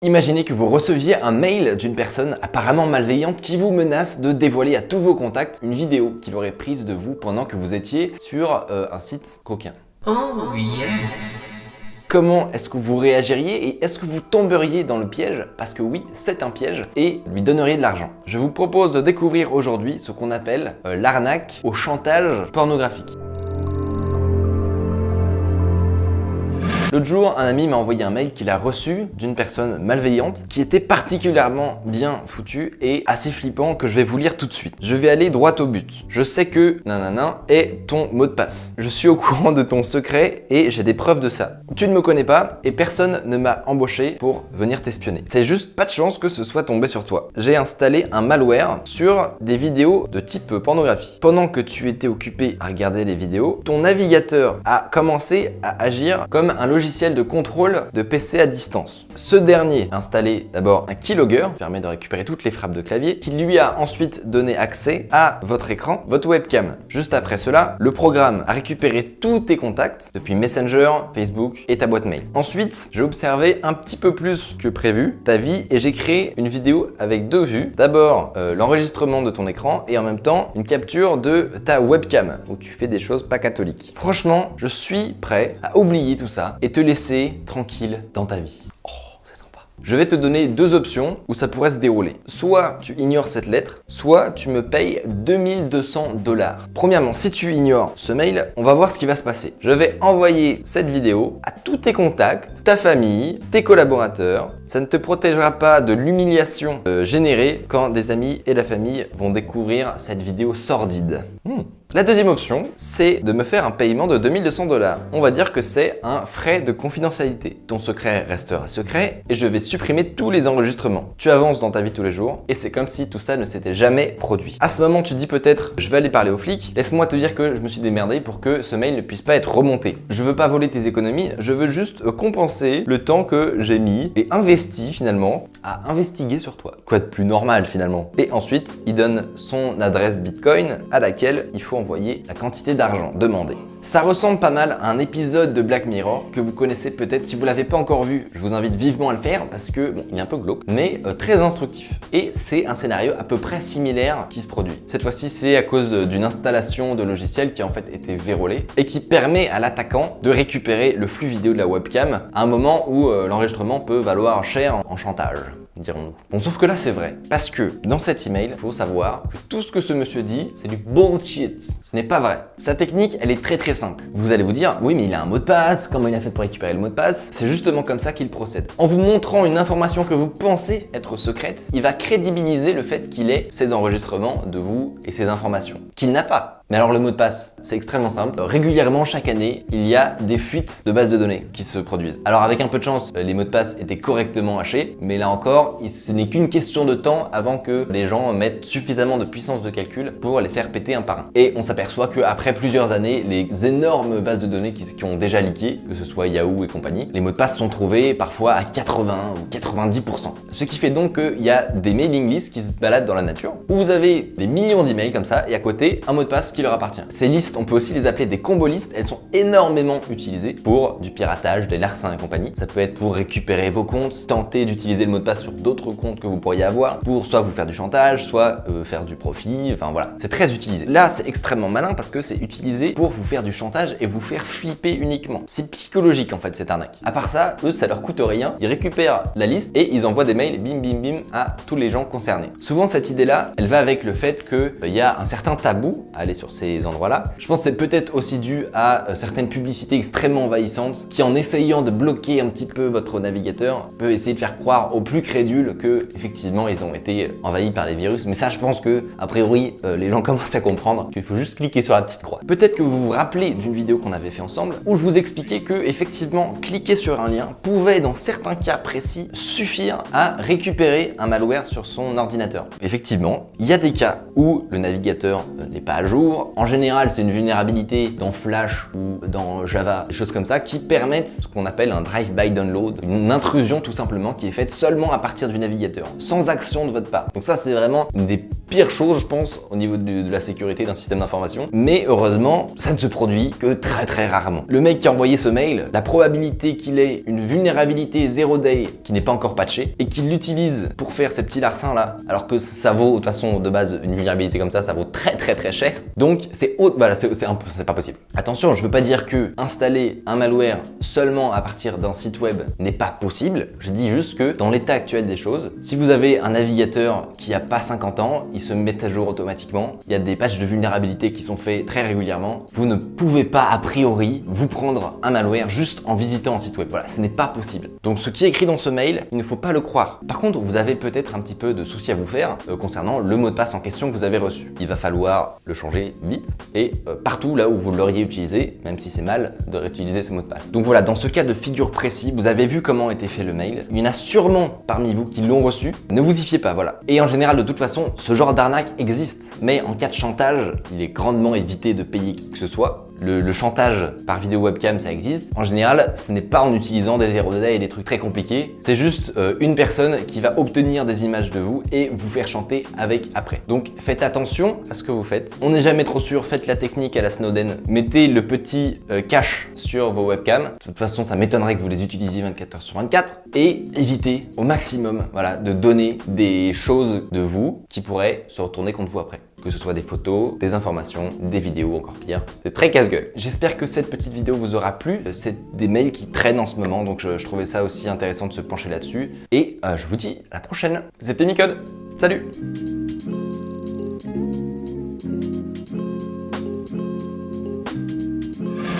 Imaginez que vous receviez un mail d'une personne apparemment malveillante qui vous menace de dévoiler à tous vos contacts une vidéo qu'il aurait prise de vous pendant que vous étiez sur un site coquin. Oh yes! Comment est-ce que vous réagiriez et est-ce que vous tomberiez dans le piège? Parce que oui, c'est un piège et lui donneriez de l'argent. Je vous propose de découvrir aujourd'hui ce qu'on appelle l'arnaque au chantage pornographique. L'autre jour, un ami m'a envoyé un mail qu'il a reçu d'une personne malveillante qui était particulièrement bien foutue et assez flippant que je vais vous lire tout de suite. Je vais aller droit au but. Je sais que nanana est ton mot de passe. Je suis au courant de ton secret et j'ai des preuves de ça. Tu ne me connais pas et personne ne m'a embauché pour venir t'espionner. C'est juste pas de chance que ce soit tombé sur toi. J'ai installé un malware sur des vidéos de type pornographie. Pendant que tu étais occupé à regarder les vidéos, ton navigateur a commencé à agir comme un logiciel de contrôle de PC à distance. Ce dernier a installé d'abord un keylogger, qui permet de récupérer toutes les frappes de clavier, qui lui a ensuite donné accès à votre écran, votre webcam. Juste après cela, le programme a récupéré tous tes contacts depuis Messenger, Facebook et ta boîte mail. Ensuite, j'ai observé un petit peu plus que prévu ta vie et j'ai créé une vidéo avec deux vues. D'abord, l'enregistrement de ton écran et en même temps, une capture de ta webcam où tu fais des choses pas catholiques. Franchement, je suis prêt à oublier tout ça et te laisser tranquille dans ta vie. Oh, c'est sympa. Je vais te donner deux options où ça pourrait se dérouler. Soit tu ignores cette lettre, soit tu me payes 2200 $. Premièrement, si tu ignores ce mail, on va voir ce qui va se passer. Je vais envoyer cette vidéo à tous tes contacts, ta famille, tes collaborateurs. Ça ne te protégera pas de l'humiliation générée quand des amis et la famille vont découvrir cette vidéo sordide. La deuxième option, c'est de me faire un paiement de 2200 $. On va dire que c'est un frais de confidentialité. Ton secret restera secret et je vais supprimer tous les enregistrements. Tu avances dans ta vie tous les jours et c'est comme si tout ça ne s'était jamais produit. À ce moment, tu dis peut-être, je vais aller parler aux flics. Laisse-moi te dire que je me suis démerdé pour que ce mail ne puisse pas être remonté. Je veux pas voler tes économies, je veux juste compenser le temps que j'ai mis et investi finalement à investiguer sur toi. Quoi de plus normal finalement. Et ensuite, il donne son adresse Bitcoin à laquelle il faut envoyer la quantité d'argent demandée. Ça ressemble pas mal à un épisode de Black Mirror que vous connaissez peut-être. Si vous l'avez pas encore vu, je vous invite vivement à le faire parce que bon, il est un peu glauque, mais très instructif. Et c'est un scénario à peu près similaire qui se produit. Cette fois-ci, c'est à cause d'une installation de logiciel qui a en fait été vérolée et qui permet à l'attaquant de récupérer le flux vidéo de la webcam à un moment où l'enregistrement peut valoir cher en chantage, dirons-nous. Bon, sauf que là, c'est vrai. Parce que dans cet email, il faut savoir que tout ce que ce monsieur dit, c'est du bullshit. Ce n'est pas vrai. Sa technique, elle est très simple. Vous allez vous dire, oui, mais il a un mot de passe. Comment il a fait pour récupérer le mot de passe? C'est justement comme ça qu'il procède. En vous montrant une information que vous pensez être secrète, il va crédibiliser le fait qu'il ait ces enregistrements de vous et ces informations. Qu'il n'a pas. Mais alors le mot de passe, c'est extrêmement simple. Régulièrement, chaque année, il y a des fuites de bases de données qui se produisent. Alors avec un peu de chance, les mots de passe étaient correctement hachés, mais là encore, ce n'est qu'une question de temps avant que les gens mettent suffisamment de puissance de calcul pour les faire péter un par un. Et on s'aperçoit qu'après plusieurs années, les énormes bases de données qui ont déjà leaké, que ce soit Yahoo et compagnie, les mots de passe sont trouvés parfois à 80 ou 90%. Ce qui fait donc qu'il y a des mailing lists qui se baladent dans la nature, où vous avez des millions d'emails comme ça, et à côté, un mot de passe qui leur appartient. Ces listes, on peut aussi les appeler des combo listes. Elles sont énormément utilisées pour du piratage, des larcins et compagnie. Ça peut être pour récupérer vos comptes, tenter d'utiliser le mot de passe sur d'autres comptes que vous pourriez avoir, pour soit vous faire du chantage, soit faire du profit, enfin voilà. C'est très utilisé. Là, c'est extrêmement malin parce que c'est utilisé pour vous faire du chantage et vous faire flipper uniquement. C'est psychologique en fait cette arnaque. À part ça, eux, ça leur coûte rien. Ils récupèrent la liste et ils envoient des mails bim bim bim à tous les gens concernés. Souvent, cette idée-là, elle va avec le fait qu'il y a un certain tabou à aller sur ces endroits-là. Je pense que c'est peut-être aussi dû à certaines publicités extrêmement envahissantes qui, en essayant de bloquer un petit peu votre navigateur, peut essayer de faire croire aux plus crédules que effectivement ils ont été envahis par les virus. Mais ça, je pense que a priori les gens commencent à comprendre qu'il faut juste cliquer sur la petite croix. Peut-être que vous vous rappelez d'une vidéo qu'on avait fait ensemble où je vous expliquais que effectivement cliquer sur un lien pouvait dans certains cas précis suffire à récupérer un malware sur son ordinateur. Effectivement, il y a des cas où le navigateur n'est pas à jour. En général, c'est une vulnérabilité dans Flash ou dans Java, des choses comme ça, qui permettent ce qu'on appelle un drive-by download, une intrusion tout simplement qui est faite seulement à partir du navigateur, sans action de votre part. Donc ça, c'est vraiment une des pire chose, je pense, au niveau de la sécurité d'un système d'information. Mais heureusement, ça ne se produit que très rarement. Le mec qui a envoyé ce mail, la probabilité qu'il ait une vulnérabilité 0 day qui n'est pas encore patchée et qu'il l'utilise pour faire ces petits larcins là, alors que ça vaut de toute façon de base une vulnérabilité comme ça vaut très cher. Donc c'est voilà, c'est pas possible. Attention, je veux pas dire que installer un malware seulement à partir d'un site web n'est pas possible. Je dis juste que dans l'état actuel des choses, si vous avez un navigateur qui a pas 50 ans, il se met à jour automatiquement. Il y a des patchs de vulnérabilité qui sont faits très régulièrement. Vous ne pouvez pas a priori vous prendre un malware juste en visitant un site web. Voilà, ce n'est pas possible. Donc ce qui est écrit dans ce mail, il ne faut pas le croire. Par contre, vous avez peut-être un petit peu de souci à vous faire concernant le mot de passe en question que vous avez reçu. Il va falloir le changer vite et partout là où vous l'auriez utilisé, même si c'est mal de réutiliser ce mot de passe. Donc voilà, dans ce cas de figure précis, vous avez vu comment était fait le mail. Il y en a sûrement parmi vous qui l'ont reçu. Ne vous y fiez pas, voilà. Et en général, de toute façon, ce genre d'arnaque existe. Mais en cas de chantage, il est grandement évité de payer qui que ce soit. Le chantage par vidéo webcam, ça existe. En général, ce n'est pas en utilisant des 0 day et des trucs très compliqués. C'est juste une personne qui va obtenir des images de vous et vous faire chanter avec après. Donc faites attention à ce que vous faites. On n'est jamais trop sûr, faites la technique à la Snowden. Mettez le petit cache sur vos webcams. De toute façon, ça m'étonnerait que vous les utilisiez 24 heures sur 24. Et évitez au maximum voilà, de donner des choses de vous qui pourraient se retourner contre vous après. Que ce soit des photos, des informations, des vidéos, encore pire. C'est très casse-gueule. J'espère que cette petite vidéo vous aura plu. C'est des mails qui traînent en ce moment, donc je trouvais ça aussi intéressant de se pencher là-dessus. Et je vous dis à la prochaine. C'était Micode. Salut!